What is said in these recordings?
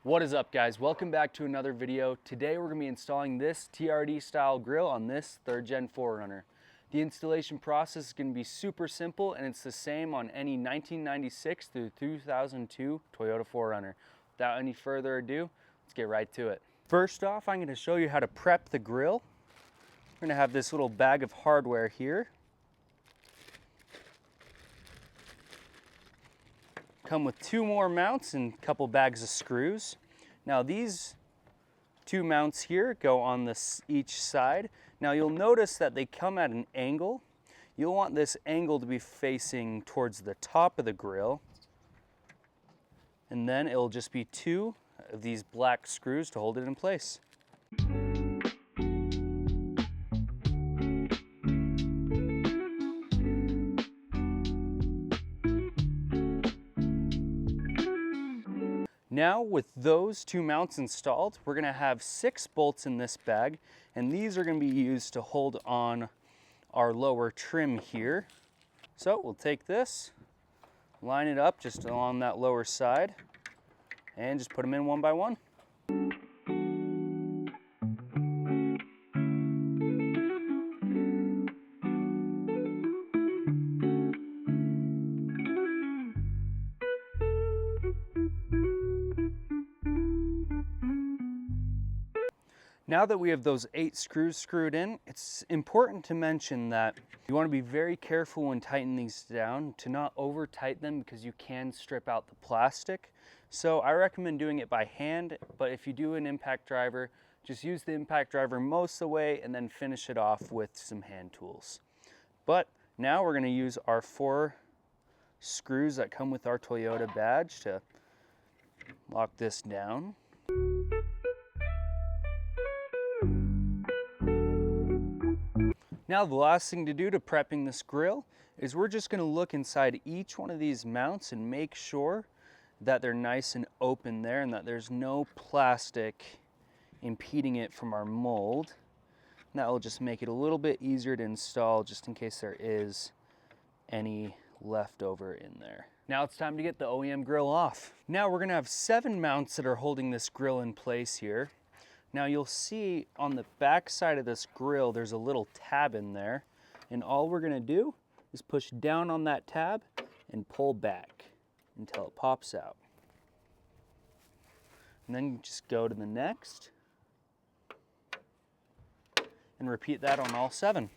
What is up, guys? Welcome back to another video. Today we're going to be installing this TRD style grille on this 3rd gen 4Runner. The installation process is going to be super simple, and it's the same on any 1996 through 2002 Toyota 4Runner. Without any further ado, let's get right to it. First off, I'm going to show you how to prep the grille. We're going to have this little bag of hardware here. Come with 2 more mounts and a couple bags of screws. Now these 2 mounts here go on each side. Now you'll notice that they come at an angle. You'll want this angle to be facing towards the top of the grille. And then it'll just be 2 of these black screws to hold it in place. Now with those 2 mounts installed, we're going to have 6 bolts in this bag, and these are going to be used to hold on our lower trim here. So we'll take this, line it up just along that lower side, and just put them in one by one. Now that we have those 8 screws screwed in, it's important to mention that you want to be very careful when tightening these down to not over tighten them, because you can strip out the plastic. So I recommend doing it by hand, but if you do an impact driver, just use the impact driver most of the way and then finish it off with some hand tools. But now we're going to use our 4 screws that come with our Toyota badge to lock this down. Now the last thing to do to prepping this grille is we're just going to look inside each one of these mounts and make sure that they're nice and open there and that there's no plastic impeding it from our mold. And that will just make it a little bit easier to install, just in case there is any leftover in there. Now it's time to get the OEM grille off. Now we're going to have 7 mounts that are holding this grille in place here. Now you'll see on the back side of this grille there's a little tab in there, and all we're going to do is push down on that tab and pull back until it pops out. And then just go to the next and repeat that on all 7.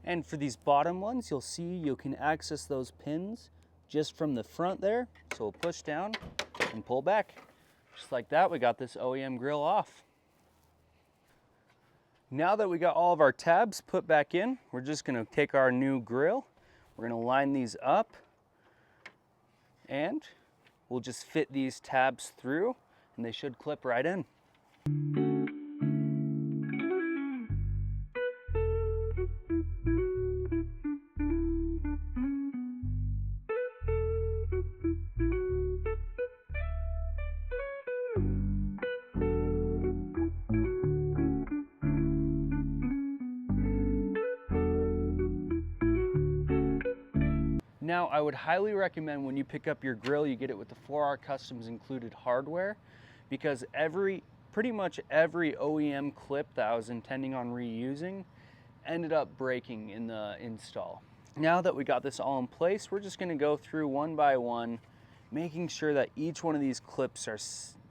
And for these bottom ones, you'll see you can access those pins just from the front there. So we'll push down and pull back. Just like that, we got this OEM grille off. Now that we got all of our tabs put back in, we're just going to take our new grille, we're going to line these up, and we'll just fit these tabs through, and they should clip right in. Now, I would highly recommend when you pick up your grille, you get it with the 4R Customs included hardware, because pretty much every OEM clip that I was intending on reusing ended up breaking in the install. Now that we got this all in place, we're just going to go through one by one, making sure that each one of these clips are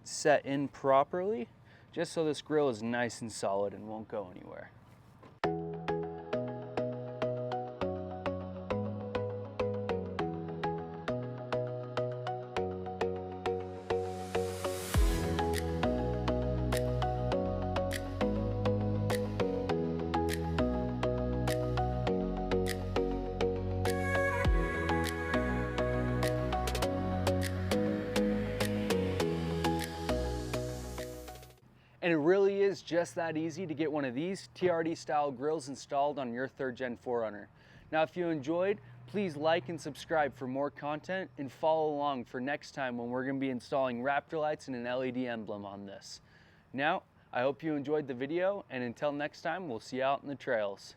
set in properly, just so this grille is nice and solid and won't go anywhere. And it really is just that easy to get one of these TRD style grilles installed on your 3rd gen 4Runner. Now if you enjoyed, please like and subscribe for more content, and follow along for next time when we're going to be installing Raptor lights and an LED emblem on this. Now, I hope you enjoyed the video, and until next time, we'll see you out in the trails.